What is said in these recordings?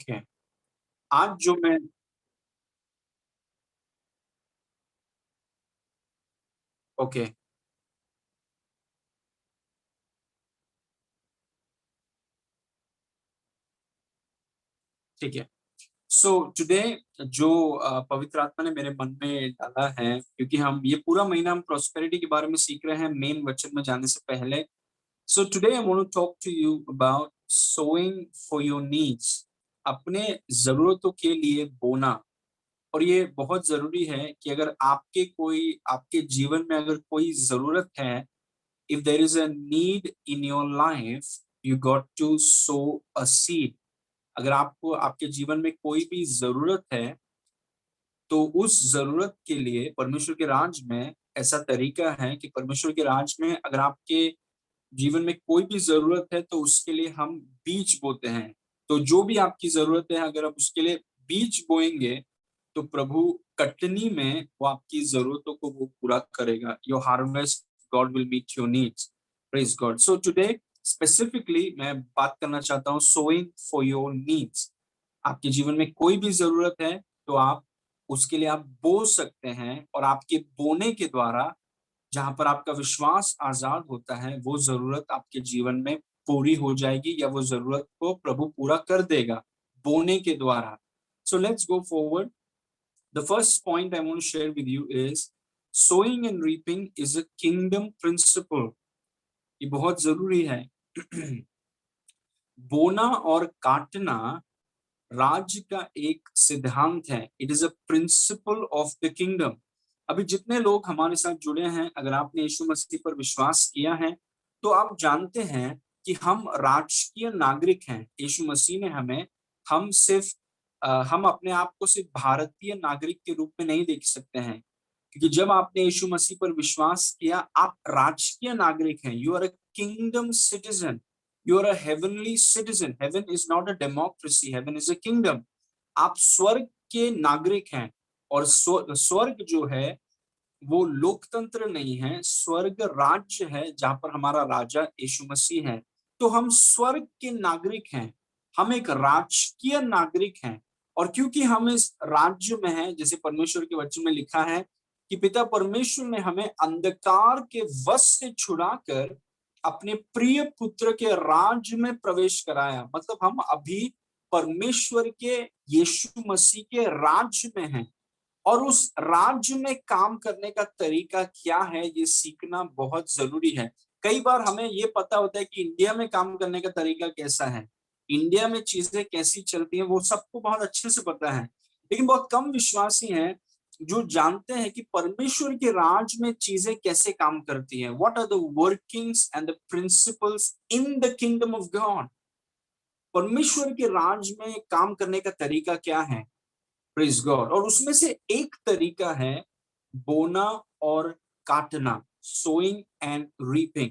Okay. आज जो मैं ओके, ठीक है। सो टुडे जो पवित्र आत्मा ने मेरे मन में डाला है, क्योंकि हम ये पूरा महीना हम प्रॉस्पेरिटी के बारे में सीख रहे हैं मेन वचन में जाने से पहले। So today I want to talk to you about sowing for your needs. अपने ज़रूरतों के लिए बोना। और ये बहुत ज़रूरी है कि अगर आपके जीवन में अगर कोई ज़रूरत है, if there is a need in your life, you got to sow a seed। अगर आपको आपके जीवन में कोई भी ज़रूरत है, तो उस ज़रूरत के लिए परमेश्वर के राज में ऐसा तरीका है कि परमेश्वर के राज में अगर आपके जीवन में कोई भी ज़रूरत है, तो उसके लिए हम बीज बोते हैं। तो जो भी आपकी ज़रूरत है, अगर आप उसके लिए बीज बोएँगे, तो प्रभु कटनी में वो आपकी ज़रूरतों को वो पूरा करेगा। Your harvest God will meet your needs. Praise God. So today specifically मैं बात करना चाहता हूँ सोइंग फॉर योर नीड्स। आपके जीवन में कोई भी ज़रूरत है, तो आप उसके लिए आप बो सकते हैं, और आपके बोने के द्वारा जहाँ पर आपका विश्वास आज़ाद होता है, वो ज़रूरत आपके जीवन में पूरी हो जाएगी, या वो ज़रूरत को प्रभु पूरा कर देगा, बोने के द्वारा। So let's go forward. The first point I want to share with you is sowing and reaping is a kingdom principle। ये बहुत ज़रूरी है। बोना और काटना राज्य का एक सिद्धांत है। It is a principle of the kingdom. अभी जितने लोग हमारे साथ जुड़े हैं, अगर आपने यीशु मसीह पर विश्वास किया है, तो आप जानते हैं कि हम राजकीय नागरिक हैं। यीशु मसीह ने हम सिर्फ हम अपने आप को सिर्फ भारतीय नागरिक के रूप में नहीं देख सकते हैं, क्योंकि जब आपने यीशु मसीह पर विश्वास किया, आप राजकीय नागरिक हैं। You are a kingdom citizen. You are a heavenly citizen. Heaven is not a democracy, heaven is a kingdom. आप स्वर्ग के नागरिक हैं। और स्वर्ग जो है, वो लोकतंत्र नहीं है, स्वर्ग राज्य है, जहां पर हमारा राजा यीशु मसीह है। तो हम स्वर्ग के नागरिक हैं। हम एक राजकीय नागरिक हैं। और क्योंकि हम इस राज्य में हैं, जैसे परमेश्वर के वचन में लिखा है कि पिता परमेश्वर ने हमें अंधकार के वश से छुड़ाकर अपने प्रिय पुत्र के राज्य में प्रवेश कराया। मतलब हम अभी परमेश्वर के यीशु मसीह के राज्य में हैं। और उस राज्य में काम करने का तरीका क्या है, ये सीखना बहुत जरूरी है। कई बार हमें ये पता होता है कि इंडिया में काम करने का तरीका कैसा है, इंडिया में चीजें कैसी चलती हैं, वो सबको बहुत अच्छे से पता है। लेकिन बहुत कम विश्वासी हैं जो जानते हैं कि परमेश्वर के राज में चीजें कैसे काम करती हैं। What are the workings and the principles in the kingdom of God. परमेश्वर के राज में काम करने का तरीका क्या है। Praise God. और उसमें से एक तरीका है बोना और काटना। Sowing and reaping.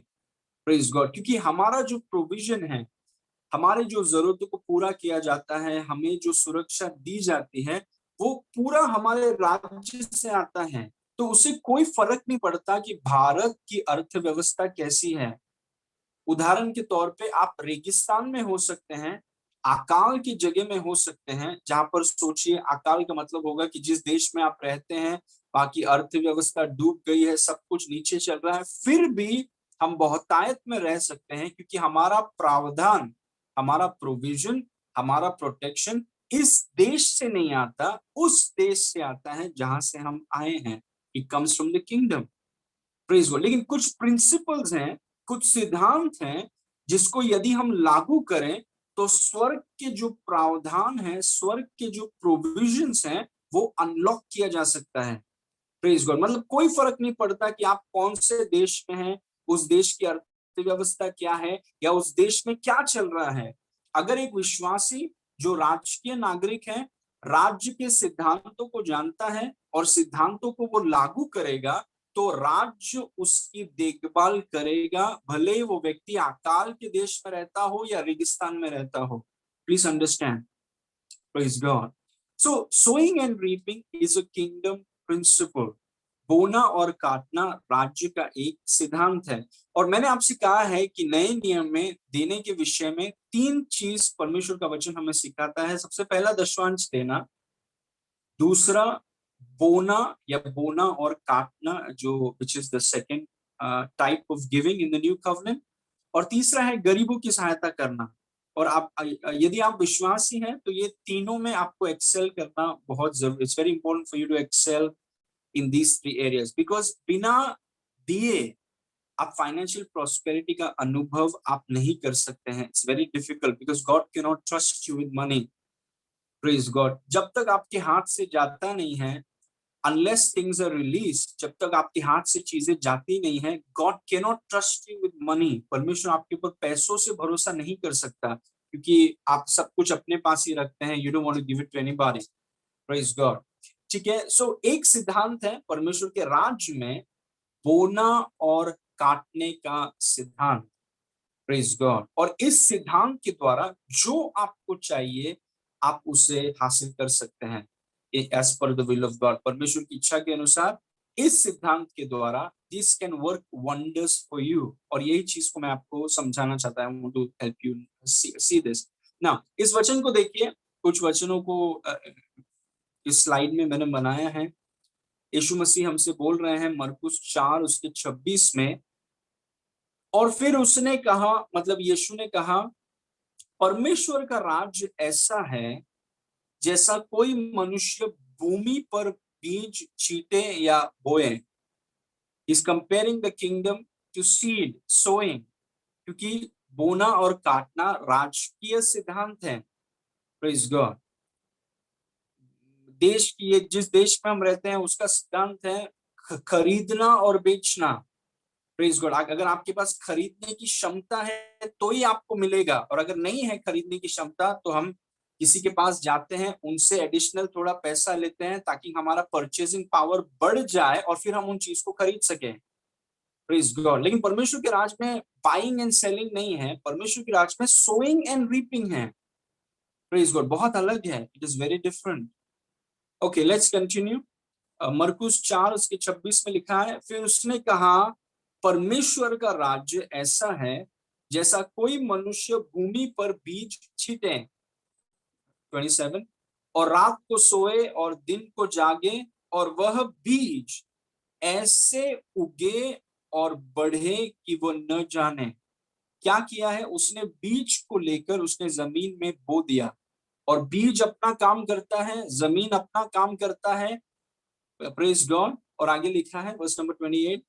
Praise God. क्योंकि हमारा जो प्रोविजन है, हमारे जो जरूरतों को पूरा किया जाता है, हमें जो सुरक्षा दी जाती है, वो पूरा हमारे राज्य से आता है। तो उसे कोई फर्क नहीं पड़ता कि भारत की अर्थव्यवस्था कैसी है। उदाहरण के तौर पे आप रेगिस्तान में हो सकते हैं, अकाल की जगह में हो सकते हैं, जहां पर सोचिए, अकाल का मतलब होगा कि जिस देश में आप रहते हैं, बाकी अर्थव्यवस्था डूब गई है, सब कुछ नीचे चल रहा है, फिर भी हम बहुतायत में रह सकते हैं, क्योंकि हमारा प्रावधान, हमारा प्रोविजन, हमारा प्रोटेक्शन इस देश से नहीं आता, उस देश से आता है जहां से हम आए हैं। It comes from the kingdom. Praise God. लेकिन कुछ प्रिंसिपल्स हैं, कुछ सिद्धांत हैं, जिसको यदि हम लागू करें, तो स्वर्ग के जो प्रावधान है, स्वर्ग के जो प्रोविजंस हैं, वो अनलॉक किया जा सकता है। Praise God. मतलब कोई फर्क नहीं पड़ता कि आप कौन से देश में हैं, उस देश की अर्थव्यवस्था क्या है, या उस देश में क्या चल रहा है। अगर एक विश्वासी जो राजकीय नागरिक है, राज्य के सिद्धांतों को जानता है और सिद्धांतों को वो लागू करेगा, तो राज्य उसकी देखभाल करेगा, भले वो व्यक्ति अकाल के देश में रहता हो या रेगिस्तान में रहता हो। Please understand. Praise God. So sowing and reaping is a kingdom principle. बोना और काटना राज्य का एक सिद्धांत है। और मैंने आपसे कहा है कि नए नियम में देने के विषय में 3 चीज परमेश्वर का वचन हमें सिखाता है। सबसे पहला दशवांश देना, दूसरा बोना या बोना और काटना, जो which is the second type of giving in the new covenant, और तीसरा है गरीबों की सहायता करना। और आप यदि आप विश्वासी हैं तो ये तीनों में आपको एक्सेल करना बहुत जरूरी। It's very important for you to excel in these 3 areas, because बिना दिए आप फाइनेंशियल प्रॉस्पेरिटी का अनुभव आप नहीं कर सकते हैं। It's very difficult because God can not trust you with money. Praise God. जब तक आपके हाथ से जाता नहीं है, अनलेस थिंग्स आर रिलीज, जब तक आपके हाथ से चीजें जाती नहीं है, God can not trust you with money. परमेश्वर आपके ऊपर पैसों से भरोसा नहीं कर सकता, क्योंकि आप सब कुछ अपने पास ही रखते हैं। You don't want to give it to anybody. Praise God. ठीक है, सो एक सिद्धांत है परमेश्वर के राज्य में, बोना और काटने का सिद्धांत। Praise God. और इस सिद्धांत के द्वारा जो आपको चाहिए आप उसे हासिल कर सकते हैं, as per the will of God. परमेश्वर की इच्छा के अनुसार इस सिद्धांत के द्वारा this can work wonders for you. और यही चीज को मैं आपको समझाना चाहता हूं, to help you see this. ना इस वचन को देखिए, कुछ वचनों को इस स्लाइड में मैंने बनाया है। यीशु मसीह हमसे बोल रहे हैं मरकुस 4 उसके 26 में, और फिर उसने कहा, मतलब यीशु ने कहा, परमेश्वर का राज्य ऐसा है जैसा कोई मनुष्य भूमि पर बीज छीटे या बोए। Is comparing the kingdom to seed sowing, क्योंकि बोना और काटना राजकीय सिद्धांत है। Praise God. देश की, जिस देश में हम रहते हैं उसका सिद्धांत है खरीदना और बेचना। Praise God. अगर आपके पास खरीदने की क्षमता है तो ही आपको मिलेगा, और अगर नहीं है खरीदने की क्षमता तो हम किसी के पास जाते हैं, उनसे एडिशनल थोड़ा पैसा लेते हैं ताकि हमारा परचेजिंग पावर बढ़ जाए और फिर हम उन चीज को खरीद सकें। Praise God. लेकिन परमेश्वर के राज में बाइंग एंड सेलिंग नहीं है, परमेश्वर के राज में सोइंग एंड रीपिंग है। Praise God. बहुत अलग है, it is very different. Okay, let's continue. मरकुस 4 उसके 26 में लिखा है, फिर उसने कहा, परमेश्वर का राज्य ऐसा है जैसा कोई मनुष्य भूमि पर बीज छीटे, 27, और रात को सोए और दिन को जागे, और वह बीज ऐसे उगे और बढ़े कि वो न जाने। क्या किया है उसने? बीज को लेकर उसने जमीन में बो दिया, और बीज अपना काम करता है, जमीन अपना काम करता है। Praise God. और आगे लिखा है वर्स नंबर 28,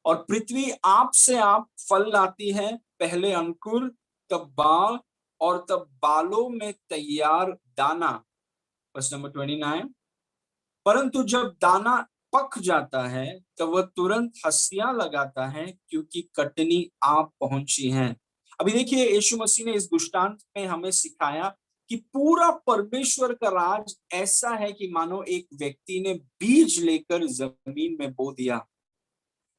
और पृथ्वी आप से आप फल लाती है, पहले अंकुर, तब बाल, और तब बालों में तैयार दाना। वर्स नंबर 29, परंतु जब दाना पक जाता है तब वह तुरंत हंसियां लगाता है, क्योंकि कटनी आप पहुंची है। अभी देखिए, यीशु मसीह ने इस दृष्टांत में हमें सिखाया कि पूरा परमेश्वर का राज ऐसा है कि मानो एक व्यक्ति ने बीज लेकर जमीन में बो दिया।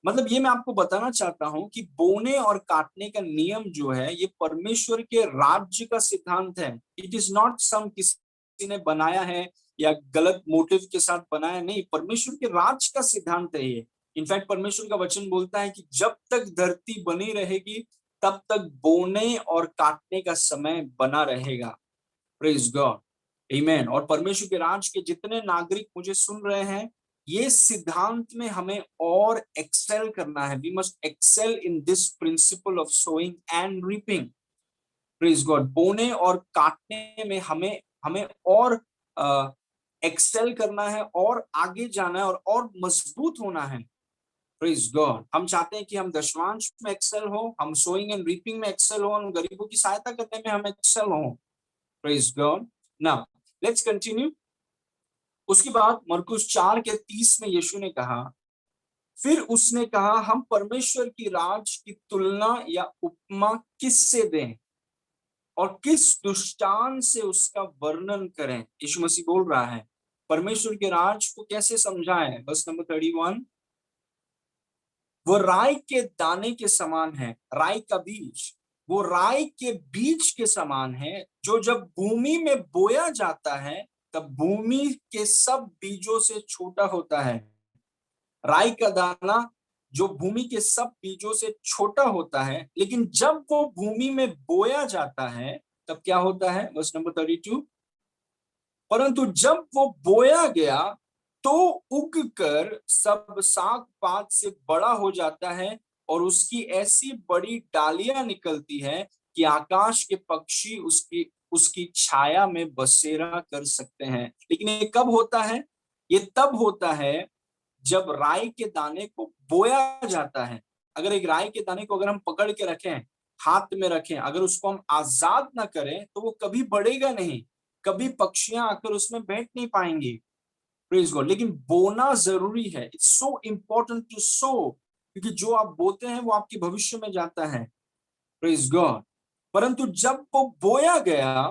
मतलब ये मैं आपको बताना चाहता हूं कि बोने और काटने का नियम जो है, ये परमेश्वर के राज्य का सिद्धांत है। इट इज नॉट सम किसी ने बनाया है या गलत मोटिव के साथ बनाया, नहीं, परमेश्वर के राज का सिद्धांत है ये। इनफैक्ट परमेश्वर का वचन बोलता है कि जब तक धरती बनी रहेगी तब तक बोने और काटने का समय बना रहेगा। Praise God. आमीन। और परमेश्वर के राज के जितने नागरिक मुझे सुन रहे हैं, ये सिद्धांत में हमें और एक्सेल करना है। We must excel in this principle of sowing and reaping. Praise God. बोने और काटने में हमें हमें और एक्सेल करना है, और आगे जाना है, और मजबूत होना है। Praise God. हम चाहते हैं कि हम दशमांश में एक्सेल हो, हम सोइंग एंड रीपिंग में एक्सेल हो, हम गरीबों की सहायता करने में हम एक्सेल हो। Praise God. Now let's continue. उसके बाद मरकुस 4 के 30 में यीशु ने कहा, फिर उसने कहा, हम परमेश्वर की राज की तुलना या उपमा किससे दें, और किस दृष्टांत से उसका वर्णन करें? यीशु मसीह बोल रहा है परमेश्वर के राज को कैसे समझाएं। बस नंबर 31, वो राई के दाने के समान है, राई का बीज, वो राई के बीज के समान है, जो जब भूमि में बोया जाता है तब भूमि के सब बीजों से छोटा होता है। राई का दाना जो भूमि के सब बीजों से छोटा होता है, लेकिन जब वो भूमि में बोया जाता है तब क्या होता है, वर्स नंबर 32, परंतु जब वो बोया गया तो उगकर सब साग पात से बड़ा हो जाता है और उसकी ऐसी बड़ी डालियां निकलती है कि आकाश के पक्षी उसकी उसकी छाया में बसेरा कर सकते हैं। लेकिन ये कब होता है? ये तब होता है जब राई के दाने को बोया जाता है। अगर एक राई के दाने को अगर हम पकड़ के रखें, हाथ में रखें, अगर उसको हम आजाद ना करें तो वो कभी बढ़ेगा नहीं, कभी पक्षियां आकर उसमें बैठ नहीं पाएंगी। Praise God. लेकिन बोना जरूरी है, इट्स सो इंपॉर्टेंट टू सो, क्योंकि जो आप बोते हैं वो आपके भविष्य में जाता है। Praise God. परंतु जब वो बोया गया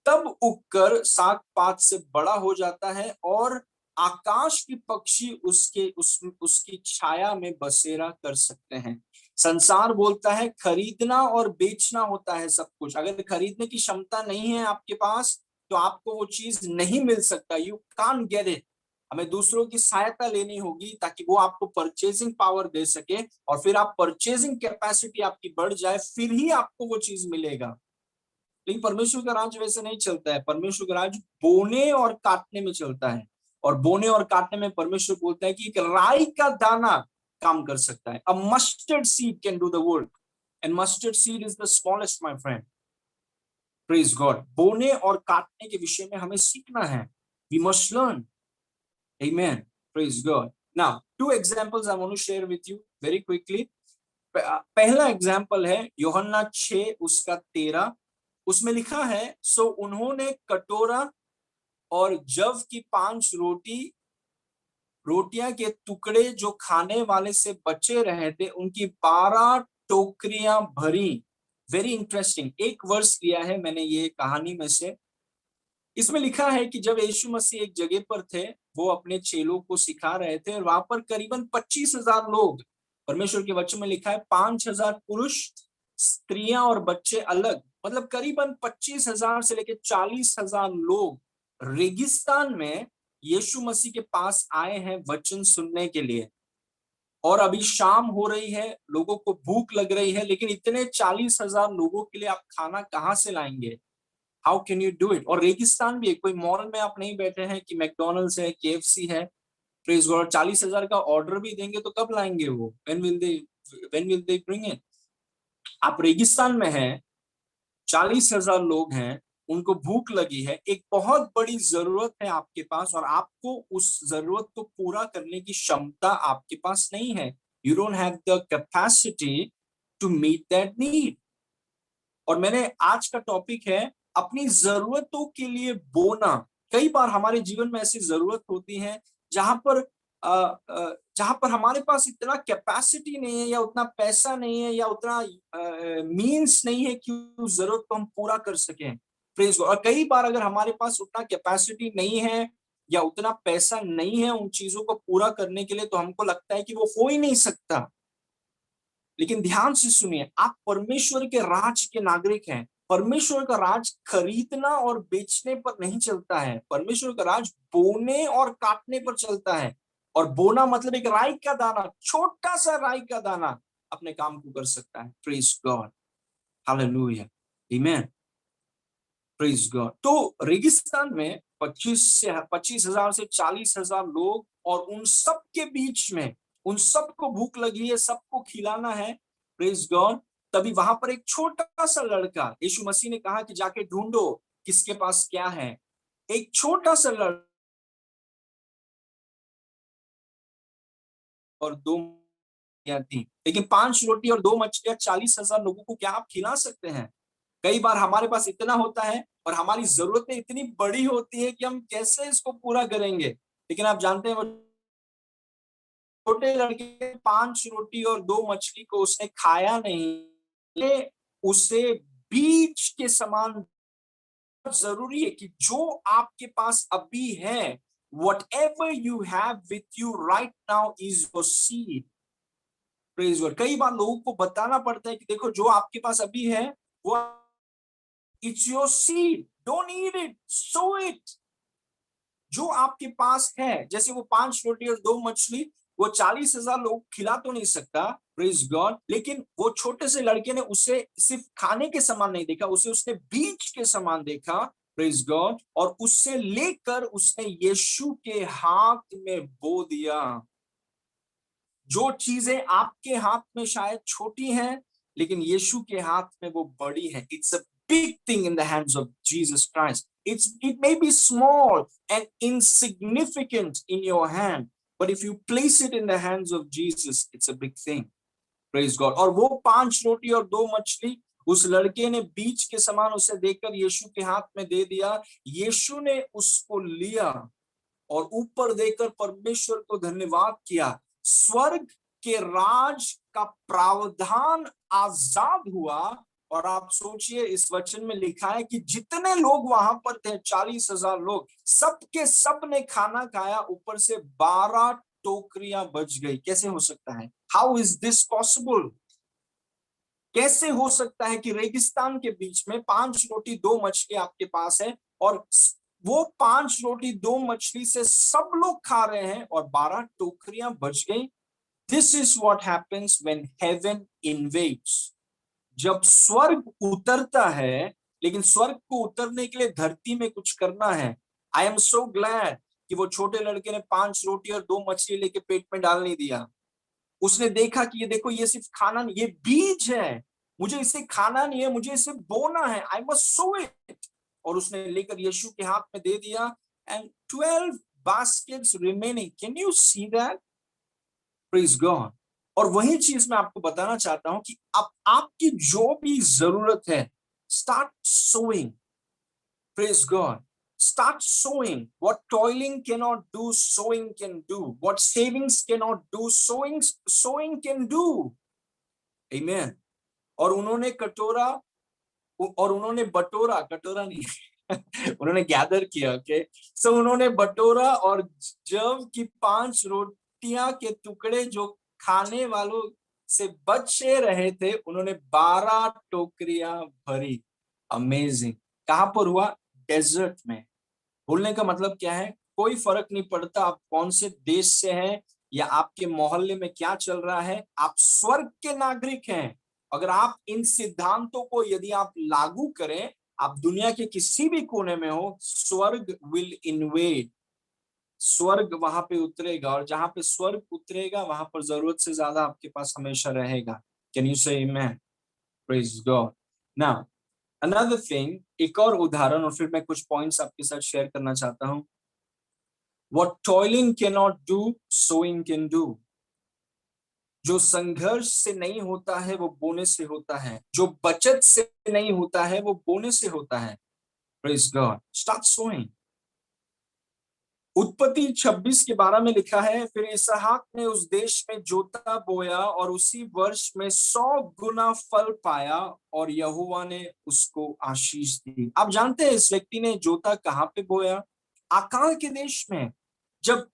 तब उगकर साग पात से बड़ा हो जाता है और आकाश के पक्षी उसकी छाया में बसेरा कर सकते हैं। संसार बोलता है खरीदना और बेचना होता है सब कुछ। अगर खरीदने की क्षमता नहीं है आपके पास तो आपको वो चीज नहीं मिल सकता, यू कांट गेट इट। हमें दूसरों की सहायता लेनी होगी ताकि वो आपको परचेजिंग पावर दे सके, और फिर आप परचेजिंग कैपेसिटी आपकी बढ़ जाए, फिर ही आपको वो चीज मिलेगा। लेकिन परमेश्वर का राज वैसे नहीं चलता है। परमेश्वर का राज बोने और काटने में चलता है, और बोने और काटने में परमेश्वर बोलता है कि एक राई का दाना काम कर सकता है। A mustard seed can do the work, and mustard seed is the smallest, my friend. Praise God. बोने और काटने के विषय में हमें सीखना है। We must learn. Amen. Praise God. Now two examples I want to share with you very quickly. पहला एग्जाम्पल है यूहन्ना 6 उसका 13। उसमें लिखा है, सो उन्होंने कटोरा और जव की 5 रोटियां के टुकड़े जो खाने वाले से बचे रहे थे उनकी 12 टोकरियां भरी। Very interesting. एक वर्स लिया है मैंने ये कहानी में से। इसमें लिखा है कि जब यीशु मसीह एक जगह पर थे, वो अपने चेलों को सिखा रहे थे, और वहां पर करीबन 25,000 लोग, परमेश्वर के वचन में लिखा है 5,000 पुरुष, स्त्रियां और बच्चे अलग, मतलब करीबन 25,000 से लेकर 40,000 लोग रेगिस्तान में यीशु मसीह के पास आए हैं वचन सुनने के लिए। और अभी शाम हो रही है, लोगों को भूख लग रही है, लेकिन इतने 40,000 लोगों के लिए आप खाना कहां से लाएंगे? How can you do it? और रेगिस्तान भी है, कोई मॉल में आप नहीं बैठे हैं कि मैकडोनल्ड्स है, केएफसी है। प्लीज गॉड, 40,000 का ऑर्डर भी देंगे तो कब लाएंगे वो? When will they bring it? आप रेगिस्तान में हैं, 40,000 लोग हैं, उनको भूख लगी है, एक बहुत बड़ी जरूरत है आपके पास, और आपको उस जरूरत को पूरा करने की क्षमता आपके पास नहीं है। You don't have the capacity to meet that need. और मैंने आज का टॉपिक है अपनी जरूरतों के लिए बोना। कई बार हमारे जीवन में ऐसी जरूरत होती है जहां पर जहां पर हमारे पास इतना कैपेसिटी नहीं है, या उतना पैसा नहीं है, या उतना मींस नहीं है कि उस जरूरत को हम पूरा कर सकें। Praise God. और कई बार अगर हमारे पास उतना कैपेसिटी नहीं है या उतना पैसा नहीं है उन चीजों को पूरा करने के लिए, तो हमको लगता है कि वो हो ही नहीं सकता। लेकिन ध्यान से सुनिए, आप परमेश्वर के राज के नागरिक हैं। परमेश्वर का राज खरीदना और बेचने पर नहीं चलता है। परमेश्वर का राज बोने और काटने पर चलता है। और बोना मतलब एक राई का दाना, छोटा सा राई का दाना अपने काम को कर सकता है। Praise God. Hallelujah. Amen. Praise God. तो रेगिस्तान में 25,000 से 40,000 लोग, और उन सब के बीच में उन सबको भूख लगी है, सबको खिलाना है। Praise God. तभी वहां पर एक छोटा सा लड़का, यीशु मसीह ने कहा कि जाके ढूंढो किसके पास क्या है। एक छोटा सा लड़का और 2 मछलियां थी, लेकिन 5 रोटी और 2 मछलियां 40,000 लोगों को क्या आप खिला सकते हैं? कई बार हमारे पास इतना होता है और हमारी जरूरतें इतनी बड़ी होती है कि हम कैसे इसको पूरा करेंगे। लेकिन आप जानते हैं, वो छोटे लड़के 5 रोटी और 2 मछली को उसने खाया नहीं, ये उसे बीज के समान। जरूरी है कि जो आपके पास अभी है, whatever you have with you right now is your seed. Praise God. कई बार लोगों को बताना पड़ता है कि देखो जो आपके पास अभी है वो it's your seed, don't eat it, sow it. जो आपके पास है, जैसे वो 5 रोटी और 2 मछली, वो 40,000 लोग खिला तो नहीं सकता, प्रेज गॉड, लेकिन वो छोटे से लड़के ने उसे सिर्फ खाने के समान नहीं देखा, उसे उसने बीज के समान देखा, प्रेज गॉड, और उससे लेकर उसने यीशु के हाथ में बो दिया। जो चीजें आपके हाथ में शायद छोटी हैं, लेकिन यीशु के हाथ में वो बड़ी है। It's a big thing in the hands of Jesus Christ. It may be small and insignificant in your hand, but if you place it in the hands of Jesus, it's a big thing, praise God. और वो 5 रोटी और 2 मछली उस लड़के ने बीज के समान उसे देकर यीशु के हाथ में दे दिया। यीशु ने उसको लिया और ऊपर देकर परमेश्वर को धन्यवाद किया। स्वर्ग के राज का प्रावधान आजाद हुआ। और आप सोचिए, इस वचन में लिखा है कि जितने लोग वहां पर थे, 40,000 लोग, सबके सब ने खाना खाया, ऊपर से 12 टोकरियां बच गई। कैसे हो सकता है? How is this possible? कैसे हो सकता है कि रेगिस्तान के बीच में 5 रोटी 2 मछली आपके पास है, और वो 5 रोटी 2 मछली से सब लोग खा रहे हैं और 12 टोकरियां बच गई? This is what happens when heaven invades. जब स्वर्ग उतरता है, लेकिन स्वर्ग को उतरने के लिए धरती में कुछ करना है। आई एम सो ग्लैड कि वो छोटे लड़के ने 5 रोटी और 2 मछली लेके पेट में डाल नहीं दिया। उसने देखा कि ये देखो, ये सिर्फ खाना नहीं, ये बीज है, मुझे इसे खाना नहीं है, मुझे इसे बोना है, आई मस्ट सो इट। और उसने लेकर यीशु के हाथ में दे दिया। And 12 baskets remaining, can you see that? Praise God। और वही चीज मैं आपको बताना चाहता हूं कि अब आपकी जो भी जरूरत है, start sowing, praise God. Start sowing. What toiling cannot do, sowing can do. What savings cannot do, sowing can do. Amen। और उन्होंने कटोरा, और उन्होंने बटोरा, कटोरा नहीं उन्होंने गैदर किया, ओके। सो उन्होंने बटोरा, और जब की 5 रोटियां के टुकड़े जो खाने वालों से बचे रहे थे, उन्होंने 12 टोकरियां भरी। अमेजिंग। कहां पर हुआ? डेजर्ट में। बोलने का मतलब क्या है? कोई फर्क नहीं पड़ता आप कौन से देश से हैं, या आपके मोहल्ले में क्या चल रहा है, आप स्वर्ग के नागरिक हैं। अगर आप इन सिद्धांतों को यदि आप लागू करें, आप दुनिया के किसी भी कोने में हो, स्वर्ग विल इन्वेड। स्वर्ग वहां पे उतरेगा, और जहां पे स्वर्ग उतरेगा, वहां पर जरूरत से ज्यादा आपके पास हमेशा रहेगा। Can you say amen? Praise God. Now another thing, एक और उदाहरण, और फिर मैं कुछ पॉइंट्स आपके साथ शेयर करना चाहता हूं। What toiling cannot do, sowing can do। जो संघर्ष से नहीं होता है, वो बोने से होता है। जो बचत से नहीं होता है, वो बोने से होता है। Praise God। Start sowing। उत्पत्ति 26 के 12 में लिखा है, फिर इसहाक ने उस देश में जोता बोया और उसी वर्ष में 100 गुना फल पाया, और यहोवा ने उसको आशीष दी। आप जानते हैं इस व्यक्ति ने जोता कहां पे बोया? आकाल के देश में। जब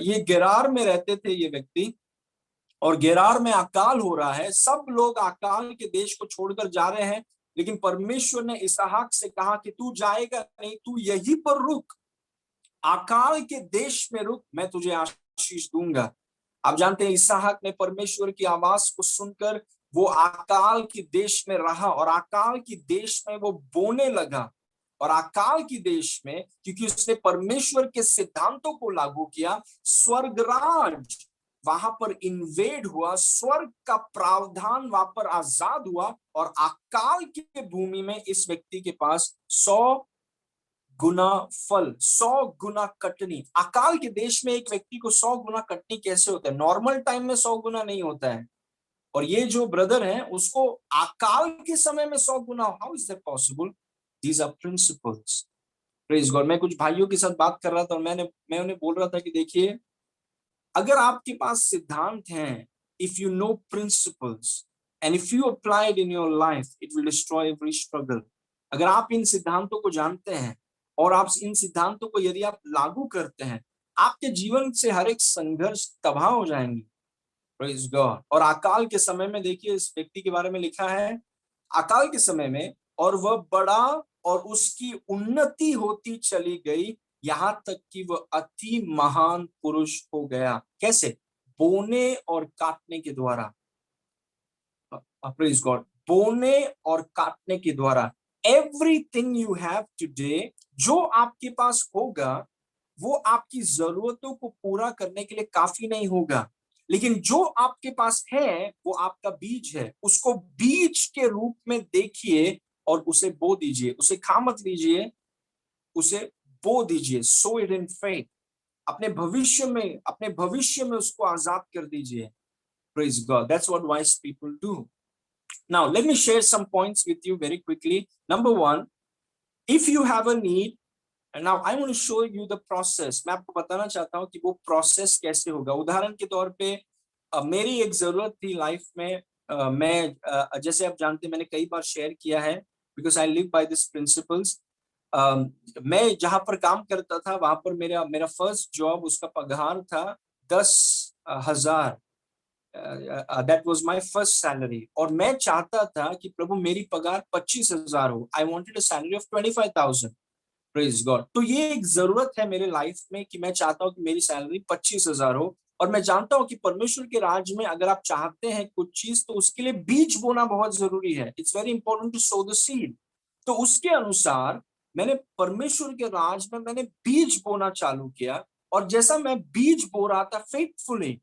ये गेरार में रहते थे ये व्यक्ति, और गेरार में अकाल हो रहा है, सब लोग अकाल के देश को छोड़कर जा रहे हैं, लेकिन परमेश्वर ने इसहाक से कहा कि तू जाएगा नहीं, तू यहीं पर रुक, अकाल के देश में रुक, मैं तुझे आशीष दूंगा। आप जानते हैं इसहाक ने परमेश्वर की आवाज को सुनकर वो अकाल के देश में रहा, और अकाल की देश में वो बोने लगा। और अकाल की देश में, क्योंकि उसने परमेश्वर के सिद्धांतों को लागू किया, स्वर्गराज वहां पर इन्वेड हुआ, स्वर्ग का प्रावधान वहां पर आजाद हुआ, और अकाल की भूमि में इस व्यक्ति के पास 100 गुना फल, 100 गुना कटनी। अकाल के देश में एक व्यक्ति को 100 गुना कटनी कैसे होता है? नॉर्मल टाइम में 100 गुना नहीं होता है। और ये जो ब्रदर हैं, उसको अकाल के समय में 100 गुना। How is that possible? These are principles. Praise God. मैं कुछ भाइयों के साथ बात कर रहा था, और मैं उन्हें बोल रहा था कि देखिए, अगर आपके पास सिद्धांत हैं, if you know principles and if you apply in your life, it will destroy every struggle. अगर आप इन सिद्धांतों को जानते हैं, और आप इन सिद्धांतों को यदि आप लागू करते हैं, आपके जीवन से हर एक संघर्ष तबाह हो जाएंगे। Praise God. और अकाल के समय में देखिए, इस व्यक्ति के बारे में लिखा है, अकाल के समय में, और वह बड़ा और उसकी उन्नति होती चली गई, यहां तक कि वह अति महान पुरुष हो गया। कैसे? बोने और काटने के द्वारा, प्रेज गॉड, बोने और काटने के द्वारा। एवरीथिंग यू हैव टुडे, जो आपके पास होगा वो आपकी जरूरतों को पूरा करने के लिए काफी नहीं होगा, लेकिन जो आपके पास है वो आपका बीज है। उसको बीज के रूप में देखिए और उसे बो दीजिए, उसे खा मत लीजिए, उसे बो दीजिए। सो इट इन फेथ, अपने भविष्य में उसको आजाद कर दीजिए। Praise God, that's what wise people do. Now, let me share some points with you very quickly. Number one, if you have a need, and now I want to show you the process. मैं आपको बताना चाहता हूँ कि वो process कैसे होगा। उदाहरण के तौर पे मेरी एक जरूरत थी लाइफ में। मैं जैसे आप जानते हैं, मैंने कई बार शेयर किया है, because I live by this principles. मैं जहां पर काम करता था वहां पर मेरा मेरा फर्स्ट जॉब, उसका पगार था 10,000। That was my first salary, और मैं चाहता था कि प्रभु मेरी पगार 25,000 हो। I wanted a salary of 25,000। Praise God. तो ये एक जरूरत है मेरे लाइफ में कि मैं चाहता हूँ कि मेरी सैलरी 25,000 हो। और मैं जानता हूँ कि परमेश्वर के राज में अगर आप चाहते हैं कुछ चीज, तो उसके लिए बीज बोना बहुत जरूरी है। It's very important to sow the seed. तो उसके अनुसार मैंने परमेश्वर के राज में मैंने बीज बोना चालू किया। और जैसा मैं बीज बो रहा था फेथफुली,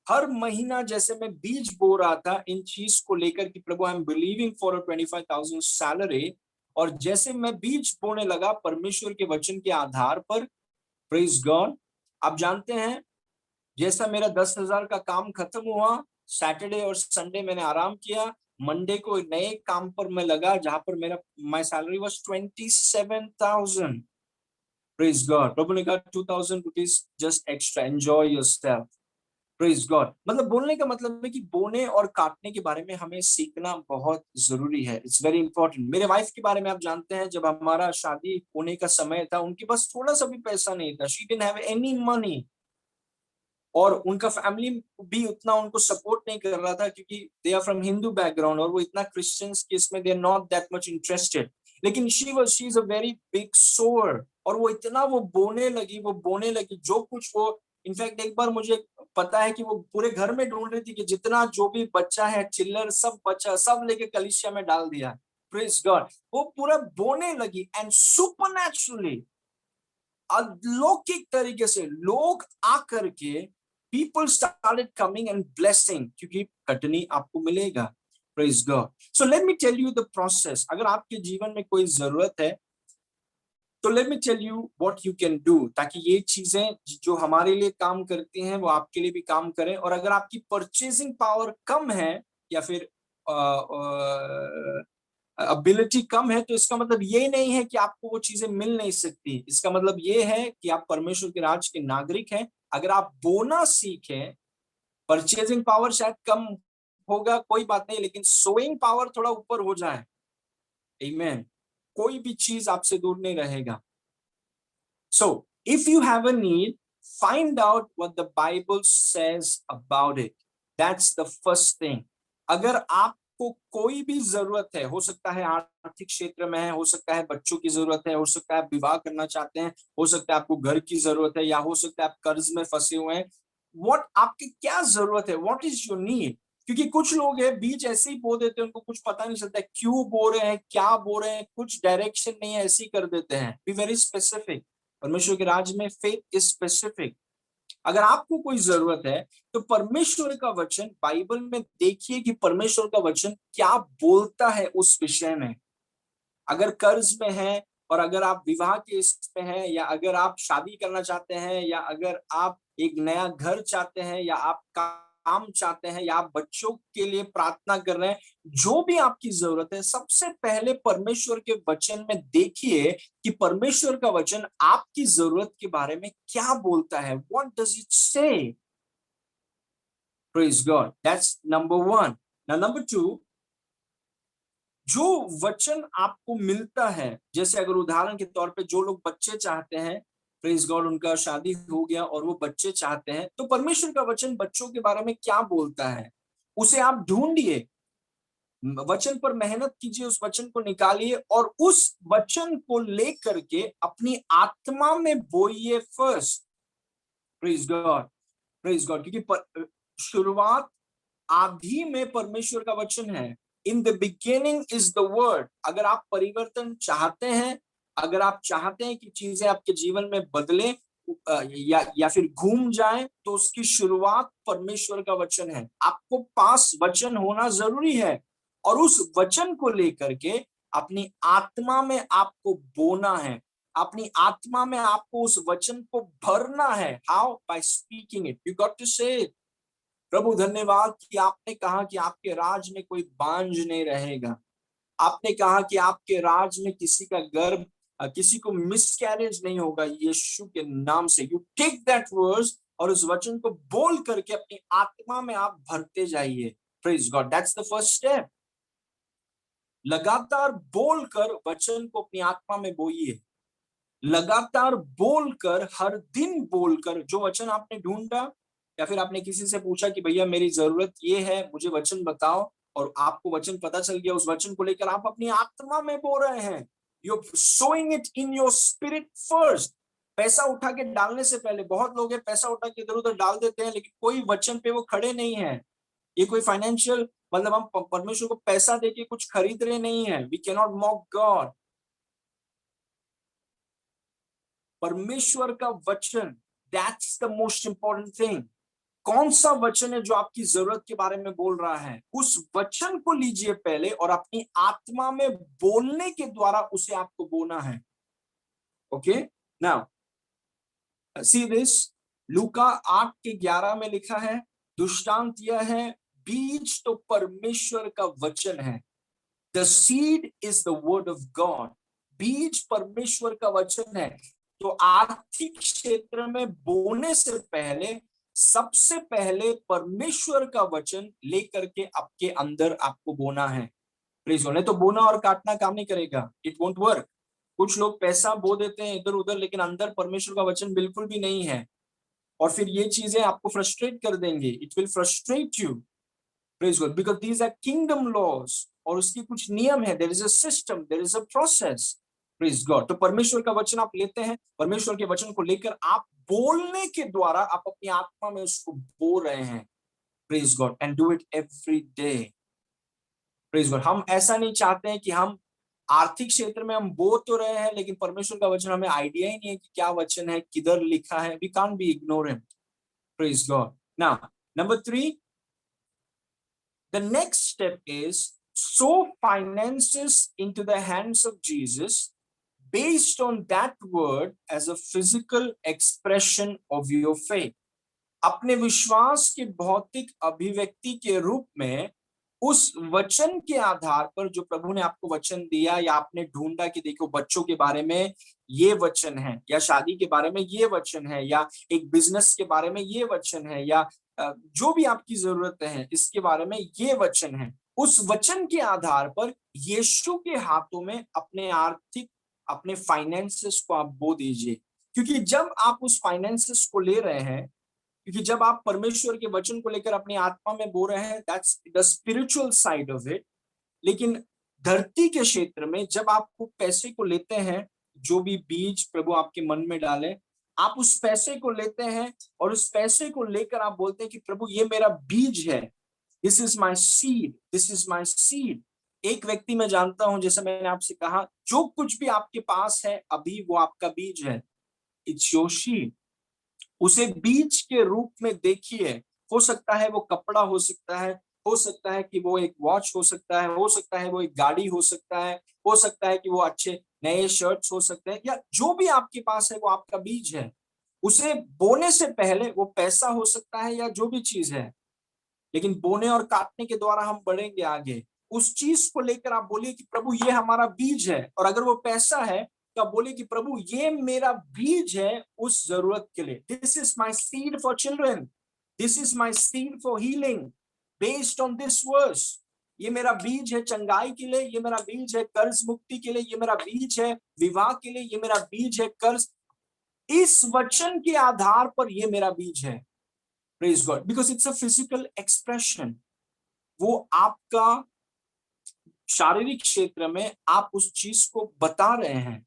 हर महीना जैसे मैं बीज बो रहा था इन चीज को लेकर कि प्रभु I am believing for a 25,000 salary, और जैसे मैं बीज बोने लगा परमेश्वर के वचन के आधार पर, प्रेज गॉड, आप जानते हैं, जैसा मेरा 10,000 का काम खत्म हुआ, सैटरडे और संडे मैंने आराम किया, मंडे को नए काम पर मैं लगा जहां पर मेरा my salary was 27,000। Praise God. प्रभु ने कहा 2,000 rupees just extra, enjoy yourself. Praise God. मतलब बोलने का मतलब है कि बोने और काटने के बारे में हमें सीखना बहुत जरूरी है। It's very important. मेरे वाइफ के बारे में आप जानते हैं, जब हमारा शादी होने का समय था, उनके पास थोड़ा सा भी पैसा नहीं था। She didn't have any money, और उनका फैमिली भी उतना उनको सपोर्ट नहीं कर रहा था, क्योंकि they are from Hindu background और वो इतना क्रिश्चियंस के इसमें they are not that much interested. लेकिन she is a very big sower, और वो बोने लगी जो कुछ वो, इनफैक्ट एक बार मुझे पता है कि वो पूरे घर में ढूंढ रही थी कि जितना जो भी बच्चा है, चिल्लर सब बच्चा सब लेके कलीसिया में डाल दिया। Praise God. वो पूरा बोने लगी, एंड सुपरनैचुरली, अलौकिक तरीके से लोग आकर के, people started coming and blessing, क्योंकि कटनी आपको मिलेगा। Praise God. So let me tell you the process. अगर आपके जीवन में कोई जरूरत है, तो let me tell you what you can do, ताकि ये चीजें जो हमारे लिए काम करती हैं वो आपके लिए भी काम करें। और अगर आपकी परचेजिंग पावर कम है, या फिर एबिलिटी कम है, तो इसका मतलब ये नहीं है कि आपको वो चीजें मिल नहीं सकती। इसका मतलब ये है कि आप परमेश्वर के राज के नागरिक हैं। अगर आप बोना सीखें, परचेजिंग पावर शायद कम होगा, कोई बात नहीं, लेकिन सोइंग पावर थोड़ा ऊपर हो जाए, आमीन, कोई भी चीज आपसे दूर नहीं रहेगा। So if you have a need, find out what the Bible says about it. That's the first thing. अगर आपको कोई भी जरूरत है, हो सकता है आर्थिक क्षेत्र में है, हो सकता है बच्चों की जरूरत है, हो सकता है आप विवाह करना चाहते हैं, हो सकता है आपको घर की जरूरत है, या हो सकता है आप कर्ज में फंसे हुए हैं, व्हाट आपकी क्या जरूरत है, व्हाट इज योर नीड। क्योंकि कुछ लोग हैं बीच ऐसे ही बो देते हैं, उनको कुछ पता नहीं चलता क्यों बो रहे हैं, क्या बो रहे हैं, कुछ डायरेक्शन नहीं है, ऐसे ही कर देते हैं। Be very specific. परमेश्वर के राज में फेथ इज स्पेसिफिक। अगर आपको कोई जरूरत है, तो परमेश्वर का वचन बाइबल में देखिए कि परमेश्वर का वचन क्या बोलता है उस विषय में। अगर कर्ज में है, और अगर आप विवाह के इसमें हैं, या अगर आप शादी करना चाहते हैं, या अगर आप एक नया घर चाहते हैं, या आप काम चाहते हैं, या आप बच्चों के लिए प्रार्थना कर रहे हैं, जो भी आपकी जरूरत है, सबसे पहले परमेश्वर के वचन में देखिए कि परमेश्वर का वचन आपकी जरूरत के बारे में क्या बोलता है। व्हाट डज इट से? Praise God. That's number one. Now number two, जो वचन आपको मिलता है, जैसे अगर उदाहरण के तौर पे जो लोग बच्चे चाहते हैं, प्रेज गॉड, उनका शादी हो गया और वो बच्चे चाहते हैं, तो परमेश्वर का वचन बच्चों के बारे में क्या बोलता है, उसे आप ढूंढिए, वचन पर मेहनत कीजिए, उस वचन को निकालिए, और उस वचन को लेकर के अपनी आत्मा में बोइए first. Praise God. Praise God, क्योंकि शुरुआत आदि में परमेश्वर का वचन है। In the beginning is the word. अगर आप परिवर्तन चाहते हैं, अगर आप चाहते हैं कि चीजें आपके जीवन में बदले या फिर घूम जाएं, तो उसकी शुरुआत परमेश्वर का वचन है। आपको पास वचन होना जरूरी है और उस वचन को लेकर के अपनी आत्मा में आपको बोना है, अपनी आत्मा में आपको उस वचन को भरना है। How? By speaking it. You got to say it. प्रभु धन्यवाद कि आपने कहा कि आपके राज में कोई बांझ नहीं रहेगा। आपने कहा कि आपके राज में किसी का गर्भ, किसी को मिसकैरेज नहीं होगा यीशु के नाम से। यू टेक दैट वर्ड्स और उस वचन को बोल करके अपनी आत्मा में आप भरते जाइए। Praise God, that's the first step. लगातार बोलकर वचन को अपनी आत्मा में बोइए। लगातार बोलकर, हर दिन बोलकर, जो वचन आपने ढूंढा या फिर आपने किसी से पूछा कि भैया मेरी जरूरत ये है, मुझे वचन बताओ, और आपको वचन पता चल गया, उस वचन को लेकर आप अपनी आत्मा में बोल रहे हैं। You sowing it in your spirit first. पैसा उठा के डालने से पहले, बहुत लोग हैं पैसा उठा के इधर उधर डाल देते हैं, लेकिन कोई वचन पे वो खड़े नहीं है। ये कोई फाइनेंशियल, मतलब हम परमेश्वर को पैसा देके कुछ खरीद रहे नहीं है। We can not mock God. परमेश्वर का वचन, that's the most important thing. कौन सा वचन है जो आपकी जरूरत के बारे में बोल रहा है, उस वचन को लीजिए पहले और अपनी आत्मा में बोलने के द्वारा उसे आपको बोलना है। Okay, now see this. लूका 8:11 में लिखा है, दृष्टांत यह है, बीज तो परमेश्वर का वचन है। The seed is the word of God. बीज परमेश्वर का वचन है। तो आर्थिक क्षेत्र में बोने से पहले सबसे पहले परमेश्वर का वचन लेकर के आपके अंदर आपको बोना है। प्लीज, नहीं तो बोना और काटना काम नहीं करेगा। It won't work. कुछ लोग पैसा बो देते हैं इधर उधर, लेकिन अंदर परमेश्वर का वचन बिल्कुल भी नहीं है, और फिर ये चीजें आपको फ्रस्ट्रेट कर देंगे। It will frustrate you. Praise God, because these are kingdom laws, और उसकी कुछ नियम है। There is a system, there is a process. Praise God. तो परमेश्वर का वचन आप लेते हैं, परमेश्वर के वचन को लेकर आप बोलने के द्वारा आप अपनी आत्मा में उसको बोल रहे हैं। Praise God, and do it every day. Praise God. हम ऐसा नहीं चाहते हैं कि हम आर्थिक क्षेत्र में हम बोल तो रहे हैं, लेकिन परमेश्वर का वचन हमें आइडिया ही नहीं है कि क्या वचन है, किधर लिखा है। We can't be ignorant. Praise God. Now number 3, the next step is sow finances into the hands of Jesus based on that word as a physical expression of your faith. अपने विश्वास के भौतिक अभिव्यक्ति के रूप में उस वचन के आधार पर, जो प्रभु ने आपको वचन दिया या आपने ढूंढा कि देखो बच्चों के बारे में ये वचन है, या शादी के बारे में ये वचन है, या एक बिजनेस के बारे में ये वचन है, या जो भी आपकी जरूरत है इसके बारे में ये वचन है। उस वचन के आधार पर यीशु के हाथों में अपने आर्थिक, अपने फाइनेंसेस को आप बो दीजिए। क्योंकि जब आप उस फाइनेंसेस को ले रहे हैं, क्योंकि जब आप परमेश्वर के वचन को लेकर अपनी आत्मा में बो रहे हैं, that's the spiritual side of it. लेकिन धरती के क्षेत्र में जब आप पैसे को लेते हैं, जो भी बीज प्रभु आपके मन में डाले, आप उस पैसे को लेते हैं और उस पैसे को लेकर आप बोलते हैं कि प्रभु ये मेरा बीज है। This is my seed, this is my seed. एक व्यक्ति मैं जानता हूं, जैसे मैंने आपसे कहा, जो कुछ भी आपके पास है अभी वो आपका बीज है। It's your seed. उसे बीज के रूप में देखिए। हो सकता है वो कपड़ा हो सकता है कि वो एक वॉच हो सकता है वो एक गाड़ी हो सकता है कि वो अच्छे नए शर्ट्स हो सकते हैं, या जो भी आपके पास है वो आपका बीज है। उसे बोने से पहले वो पैसा हो सकता है या जो भी चीज है, लेकिन बोने और काटने के द्वारा हम बढ़ेंगे आगे। उस चीज को लेकर आप बोलिए कि प्रभु ये हमारा बीज है, और अगर वो पैसा है तो आप बोलिए कि प्रभु ये मेरा बीज है उस जरूरत के लिए। This is my seed for children, this is my seed for healing based on this verse. ये मेरा बीज है चंगाई के लिए, ये मेरा बीज है कर्ज मुक्ति के लिए, ये मेरा बीज है विवाह के लिए, ये मेरा बीज है कर्ज। इस वचन के आधार पर ये मेरा बीज है। Praise God, because it's a physical expression. वो आपका शारीरिक क्षेत्र में आप उस चीज को बता रहे हैं।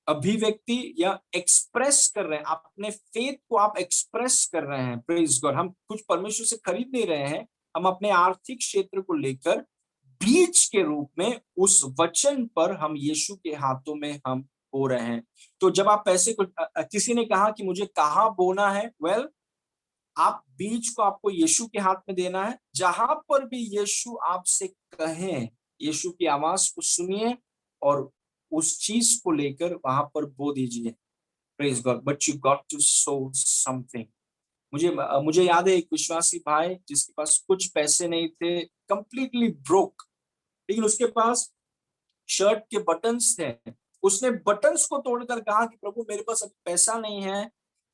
अभिव्यक्ति या एक्सप्रेस कर रहे हैं, अपने फेथ को आप एक्सप्रेस कर रहे हैं। Praise God. हम कुछ परमेश्वर से खरीद नहीं रहे हैं, हम अपने आर्थिक क्षेत्र को लेकर बीज के रूप में उस वचन पर हम यीशु के हाथों में हम बो रहे हैं। तो जब आप पैसे को किसी ने कहा कि मुझे कहाँ बोना है, वेल आप बीज को आपको यीशु के हाथ में देना है। जहां पर भी यीशु आपसे कहें, यीशु की आवाज को सुनिए और उस चीज को लेकर वहां पर बो दीजिए। Praise God. But you got to sow something. मुझे याद है एक विश्वासी भाई जिसके पास कुछ पैसे नहीं थे, कंप्लीटली ब्रोक, लेकिन उसके पास शर्ट के बटन्स थे। उसने बटन्स को तोड़कर कहा कि प्रभु मेरे पास अभी पैसा नहीं है,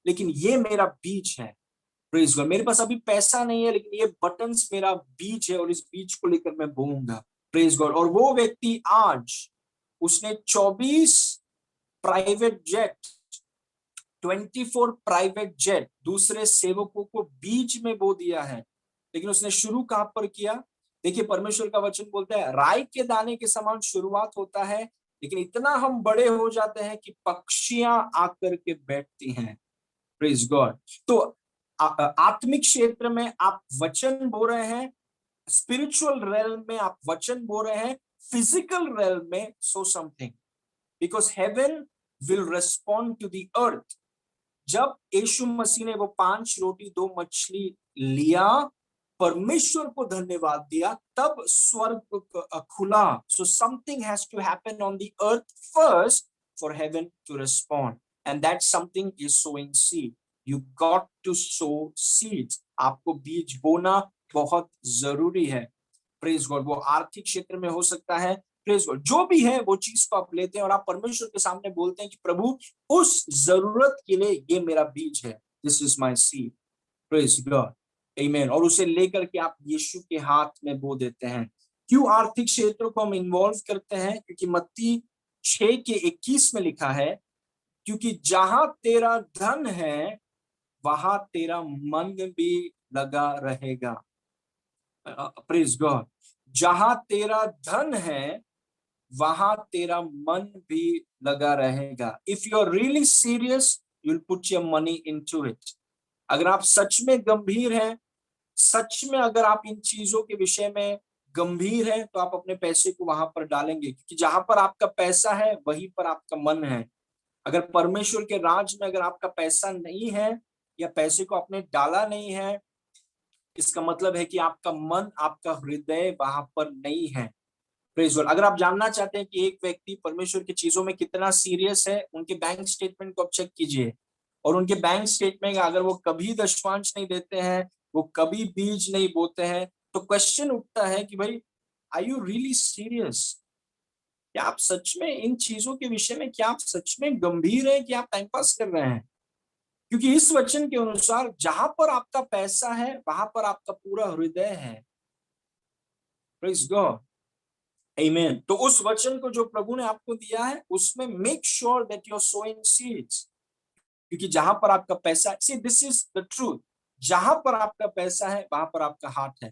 लेकिन ये मेरा बीज है। Praise God. मेरे पास अभी पैसा नहीं है, लेकिन ये बटन्स मेरा बीज है और इस बीज को लेकर मैं बोऊंगा। Praise God. और वो व्यक्ति आज उसने 24 प्राइवेट जेट, 24 प्राइवेट जेट दूसरे सेवकों को बीज में बो दिया है। लेकिन उसने शुरू कहां पर किया? देखिए परमेश्वर का वचन बोलता है राई के दाने के समान शुरुआत होता है, लेकिन इतना हम बड़े हो जाते हैं कि पक्षियां आकर के बैठती हैं। Praise God. तो आत्मिक क्षेत्र में आप वचन बो रहे हैं, स्पिरिचुअल रेल्म में आप वचन बो रहे हैं, फिजिकल रेल्म में sow something, because heaven will respond to the earth. जब यीशु मसीह ने वो 5 रोटी 2 मछली लिया, परमेश्वर को धन्यवाद दिया, तब स्वर्ग खुला। So something has to happen on the earth first for heaven to respond, and that something is sowing seed. You got to sow seeds. आपको बीज बोना बहुत जरूरी है। Praise God. वो आर्थिक क्षेत्र में हो सकता है, प्रेज गॉड, जो भी है वो चीज को आप लेते हैं और आप परमेश्वर के सामने बोलते हैं कि प्रभु उस जरूरत के लिए ये मेरा बीज है, this is my seed. Praise God. आमीन। और उसे लेकर के आप यीशु के हाथ में बो देते हैं। क्यों आर्थिक क्षेत्रों को हम इन्वॉल्व करते हैं? क्योंकि मत्ती 6:21 में लिखा है, क्योंकि जहां तेरा धन है वहां तेरा मन भी लगा रहेगा। Praise God. जहां तेरा धन है वहां तेरा मन भी लगा रहेगा। If you are really serious you will put your money into it. अगर आप सच में गंभीर हैं, सच में अगर आप इन चीजों के विषय में गंभीर हैं, तो आप अपने पैसे को वहां पर डालेंगे, क्योंकि जहां पर आपका पैसा है वहीं पर आपका मन है। अगर परमेश्वर के राज में अगर आपका पैसा नहीं है या पैसे को आपने डाला नहीं है, इसका मतलब है कि आपका मन, आपका हृदय वहां पर नहीं है। Praise God. अगर आप जानना चाहते हैं कि एक व्यक्ति परमेश्वर की चीजों में कितना सीरियस है, उनके बैंक स्टेटमेंट को आप चेक कीजिए, और उनके बैंक स्टेटमेंट अगर वो कभी दशमांश नहीं देते हैं, वो कभी बीज नहीं बोते हैं, तो क्वेश्चन उठता है कि भाई आर यू रियली सीरियस? क्या आप सच में इन चीजों के विषय में, क्या आप सच में गंभीर हैं कि आप टाइम पास कर रहे हैं? क्योंकि इस वचन के अनुसार जहां पर आपका पैसा है वहां पर आपका पूरा हृदय है। Praise God. आमीन। तो उस वचन को जो प्रभु ने आपको दिया है उसमें make sure that you are sowing seeds, क्योंकि जहां पर आपका पैसा, see this is the truth, जहां पर आपका पैसा है वहां पर आपका हाथ है।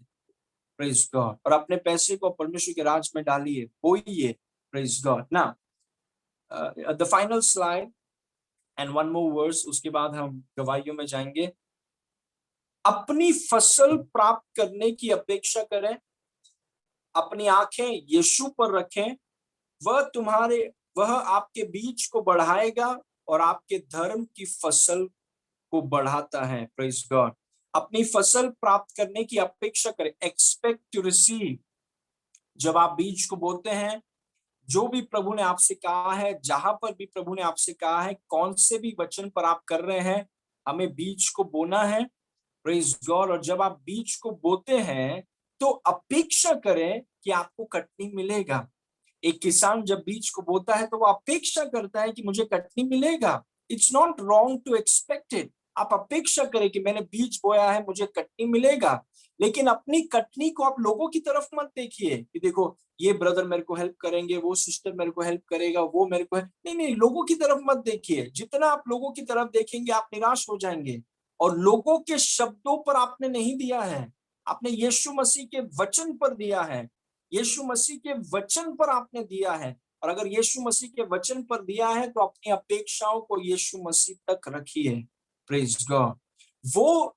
Praise God. और अपने पैसे को परमेश्वर के राज में डालिए, बोइए। Praise God. ना the final slide and one more verse, उसके बाद हम गवाहियों में जाएंगे। अपनी फसल प्राप्त करने की अपेक्षा करें, अपनी आंखें यीशु पर रखें, वह आपके बीज को बढ़ाएगा और आपके धर्म की फसल को बढ़ाता है। Praise God. अपनी फसल प्राप्त करने की अपेक्षा करें, एक्सपेक्ट टू रिसीव। जब आप बीज को बोते हैं, जो भी प्रभु ने आपसे कहा है, जहां पर भी प्रभु ने आपसे कहा है, कौन से भी वचन पर आप कर रहे हैं, हमें बीज को बोना है। Praise God. और जब आप बीज को बोते हैं तो अपेक्षा करें कि आपको कटनी मिलेगा। एक किसान जब बीज को बोता है तो वो अपेक्षा करता है कि मुझे कटनी मिलेगा। It's not wrong to expect it. आप अपेक्षा करें कि मैंने बीज बोया है, मुझे कटनी मिलेगा, लेकिन अपनी कटनी को आप लोगों की तरफ मत देखिए कि देखो ये ब्रदर मेरे को हेल्प करेंगे, वो सिस्टर मेरे को हेल्प करेगा, वो मेरे को नहीं नहीं, लोगों की तरफ मत देखिए। जितना आप लोगों की तरफ देखेंगे आप निराश हो जाएंगे। और लोगों के शब्दों पर आपने नहीं दिया है, आपने यीशु मसीह के वचन पर दिया है। यीशु मसीह के वचन पर आपने दिया है। और अगर यीशु मसीह के वचन पर दिया है तो अपनी अपेक्षाओं को यीशु मसीह तक रखिए। Praise God. वो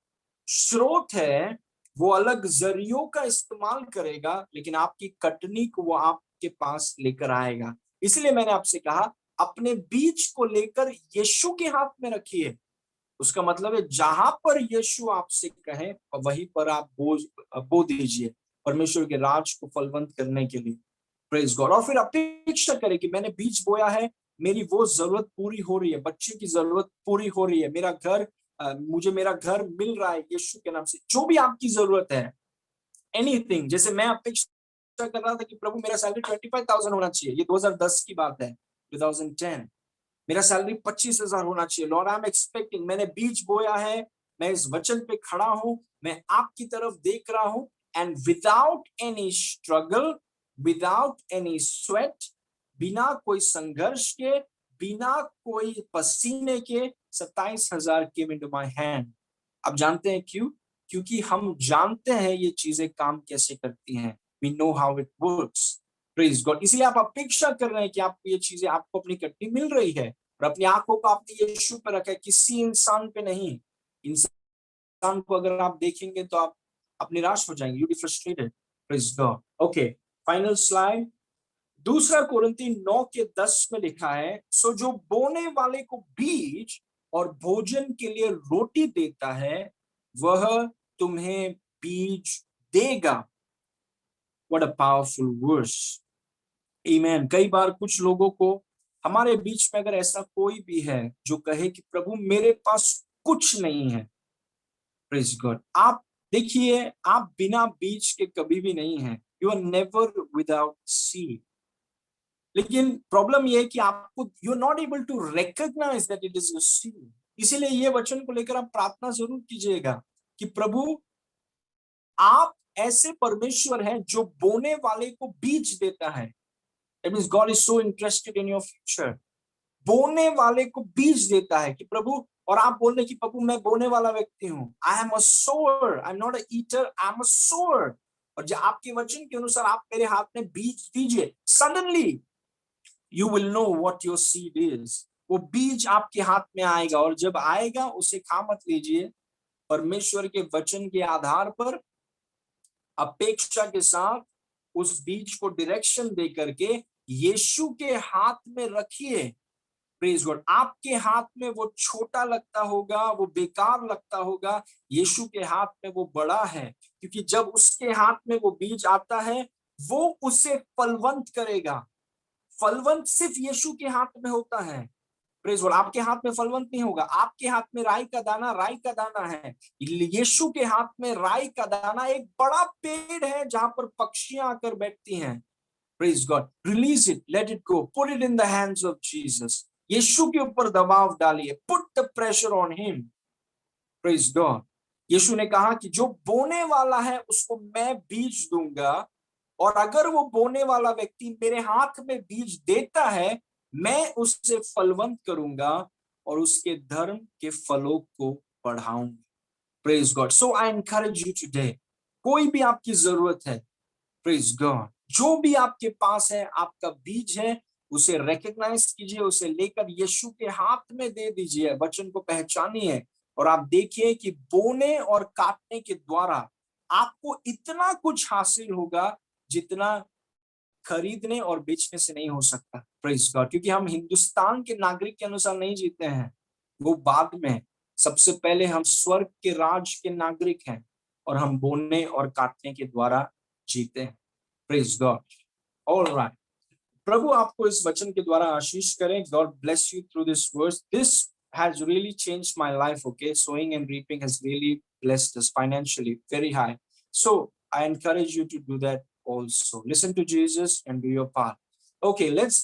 स्रोत है, वो अलग जरियों का इस्तेमाल करेगा, लेकिन आपकी कटनी को वो आपके पास लेकर आएगा। इसलिए मैंने आपसे कहा अपने बीज को लेकर यीशु के हाथ में रखिए। उसका मतलब है जहां पर यीशु आपसे कहे वहीं पर आप बो दीजिए परमेश्वर के राज को फलवंत करने के लिए। Praise God. और फिर अपेक्षा करें कि मैंने बीज बोया है, मेरी वो जरूरत पूरी हो रही है, बच्चे की जरूरत पूरी हो रही है, मेरा घर मुझे मेरा घर मिल रहा है यीशु के नाम से। जो भी आपकी जरूरत है, एनीथिंग, जैसे मैं अपेक्षा कर रहा था कि प्रभु मेरा सैलरी 25,000 होना चाहिए, ये 2010 की बात है, 2010। मेरा सैलरी 25,000 होना चाहिए। लॉर्ड आई एम एक्सपेक्टिंग, मैंने बीज बोया है, मैं इस वचन पे खड़ा हूं, मैं आपकी तरफ देख रहा हूं, and without any struggle, without any sweat, बिना कोई संघर्ष के, बिना कोई पसीने के 27,000 केम इनटू माय हैंड। आप जानते हैं क्यों? क्योंकि हम जानते हैं ये चीजें काम कैसे करती हैं। We know how it works. Praise God. इसलिए आप अपेक्षा कर रहे हैं कि आपको ये चीजें आपको अपनी कट्टी मिल रही है, और अपनी आंखों को आपने यीशु पर रखा है, किसी इंसान पे नहीं। इंसान को अगर आप देखेंगे तो आप निराश हो जाएंगे, you be frustrated. Praise God. Okay, final slide. दूसरा कोरिन्थी 9 के 10 में लिखा है, सो जो बोने वाले को बीज और भोजन के लिए रोटी देता है वह तुम्हें बीज देगा। What a powerful verse. आमीन। कई बार कुछ लोगों को हमारे बीच में अगर ऐसा कोई भी है जो कहे कि प्रभु मेरे पास कुछ नहीं है, प्रेज गॉड, आप देखिए, आप बिना बीज के कभी भी नहीं है। You are never without seed. लेकिन प्रॉब्लम ये है कि आपको you are not able to recognize that it is a seed. इसीलिए ये वचन को लेकर आप प्रार्थना जरूर कीजिएगा कि प्रभु आप ऐसे परमेश्वर हैं जो बोने वाले को बीज देता है। That means God is so interested in your future. बोने वाले को बीज देता है कि प्रभु, और आप बोल रहे कि प्रभु मैं बोने वाला व्यक्ति हूं, I am a sower, I am not a eater, I am a sower. और जब आपके वचन के अनुसार आप मेरे हाथ में बीज दीजिए, suddenly you will know what your seed is. वो बीज आपके हाथ में आएगा, और जब आएगा उसे खा मत लीजिए, परमेश्वर के वचन के आधार पर अपेक्षा के साथ उस बीज को डायरेक्शन दे करके यीशु के हाथ में रखिए। Praise God. आपके हाथ में वो छोटा लगता होगा, वो बेकार लगता होगा, यीशु के हाथ में वो बड़ा है, क्योंकि जब उसके हाथ में वो बीज आता है वो उसे फलवंत करेगा। फलवंत सिर्फ यीशु के हाथ में होता है। Praise God. आपके हाथ में फलवंत नहीं होगा। आपके हाथ में राई का दाना है। यीशु के हाथ में राई का दाना एक बड़ा पेड़ है जहां पर पक्षियां आकर बैठती हैं। Praise God. Release it, let it go, put it in the hands of Jesus. यीशु के ऊपर दबाव डालिए, put the pressure on him. Praise God. यीशु ने कहा कि जो बोने वाला है उसको मैं बीज दूंगा, और अगर वो बोने वाला व्यक्ति मेरे हाथ में बीज देता है, मैं उससे फलवंत करूंगा और उसके धर्म के फलों को बढ़ाऊंगा। Praise God. So I encourage you today, कोई भी आपकी जरूरत है, प्रेज गॉड, जो भी आपके पास है, आपका बीज है, उसे रिकॉग्नाइज कीजिए, उसे लेकर यीशु के हाथ में दे दीजिए, वचन को पहचानिए, और आप देखिए कि बोने और काटने के द्वारा आपको इतना कुछ हासिल होगा जितना खरीदने और बेचने से नहीं हो सकता। Praise God. क्योंकि हम हिंदुस्तान के नागरिक के अनुसार नहीं जीते हैं, वो बाद में। सबसे पहले हम स्वर्ग के राज के नागरिक हैं, और हम बोने और काटने के द्वारा जीते हैं। Praise God. ऑलराइट। प्रभु आपको इस वचन के द्वारा आशीष करें। God bless you through this verse. This has really changed my life. Okay, sowing and reaping has really blessed us financially very high. So I encourage you to do that also. Listen to Jesus and do your part. Okay, let's